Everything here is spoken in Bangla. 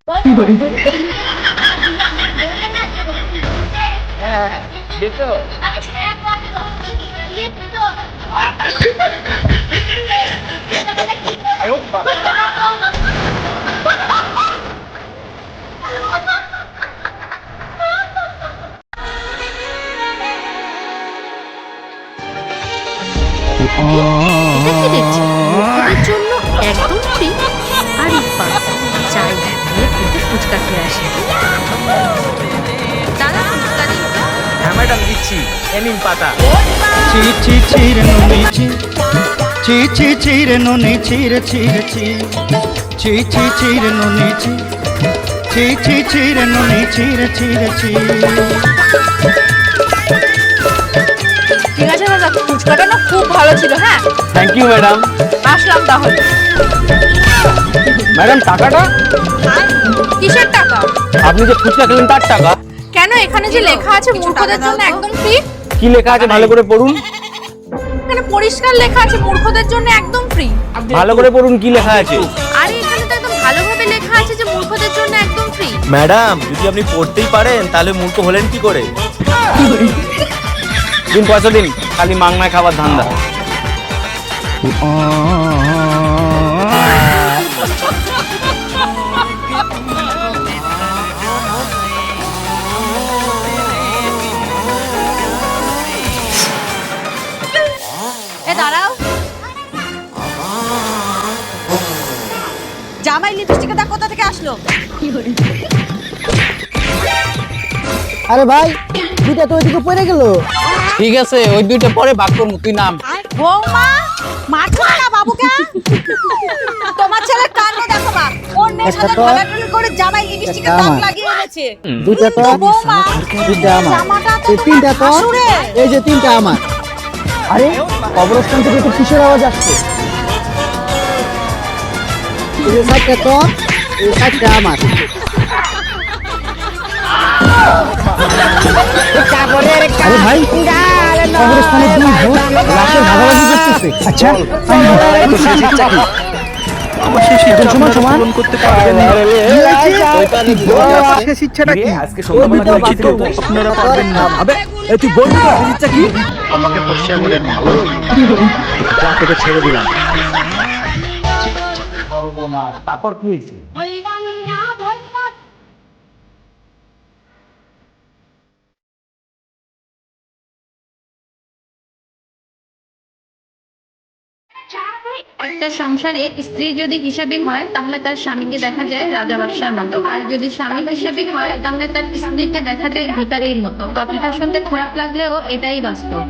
এটা কি দেখছি ওদের জন্য একদম ফ্রি। আরে বাস চাই একটু ফুচকা খেয়ে আসি। দাদা ফুচকা দিন। হ্যাঁ ম্যাডাম দিচ্ছি, এ নিন পাতা। চি চি চিরে নুনি চি চি চি চিরে নুনি চিরে চিরে চি চি চি চিরে নুনি চি চি চি চিরে নুনি চিরে চিরে চি। ঠিক আছে দাদা, ফুচকাটা না খুব ভালো ছিল। হ্যাঁ থ্যাংক ইউ ম্যাডাম। আসলাম তাহলে। ম্যাডাম টাকাটা? কিসের টাকা? আপনি যে ফুচকা খেলেন তার টাকা। কেন? এখানে যে লেখা আছে মূর্খদের জন্য একদম ফ্রি। কি লেখা আছে ভালো করে পড়ুন। এখানে পরিষ্কার লেখা আছে মূর্খদের জন্য একদম ফ্রি। ভালো করে পড়ুন কি লেখা আছে। আরে এখানে তো একদম ভালোভাবে লেখা আছে যে মূর্খদের জন্য একদম ফ্রি। ম্যাডাম যদি আপনি পড়তেই পারেন তাহলে মূর্খ হলেন কি করে? দিন পয়সা দিন, খালি মাংনায় খাবার ধান্দা। এ দাঁড়াও, জামাই লিপস্টিকটা কোথা থেকে আসলো? আরে ভাই দুইটা তো ওইদিকে পড়ে গেল। ঠিক আছে ওই দুইটা পরে ভাগ করবো, তুই নাম। বৌমা মারছো না বাবুকে? তোমার ছেলে কাণ্ড দেখো মা, অন্যের সাথে ঢলাঢলি করে জামাই লিপস্টিকের দাগ লাগিয়ে এনেছে। দুইটা তো বৌমা দুইটা আমার, জামাটা তো এই তিনটা তো শাশুড়ে। এই যে তিনটা আমার। আরে কবরস্থান থেকে তো কিসের আওয়াজ আসছে? এই যে সাইডটা তো, এই সাইডটা আমার। আরে ভাই কবরস্থানে দুই ভূত লাশের ভাগাভাগি করতেছে। আচ্ছা সমান সমান করতে পারবেন না। শেষ ইচ্ছাটা কি? আজকে সন্ধ্যাবেলা লিখিত আপনারা পারবেন না। আবে তুই বলবি না ইচ্ছা কি? আমাকে বসে বলেন ভালো যা তোকে ছেড়ে দিলাম। তারপর কি হয়েছে? একটা সংসারে স্ত্রী যদি হিসাবী হয় তাহলে তার স্বামীকে দেখা যায় রাজা বাদশার মতো, আর যদি স্বামী হিসাবী হয় তাহলে তার স্ত্রীকে দেখা যায় ভিখারির মতো। কথাটা শুনতে খারাপ লাগলেও এটাই বাস্তব।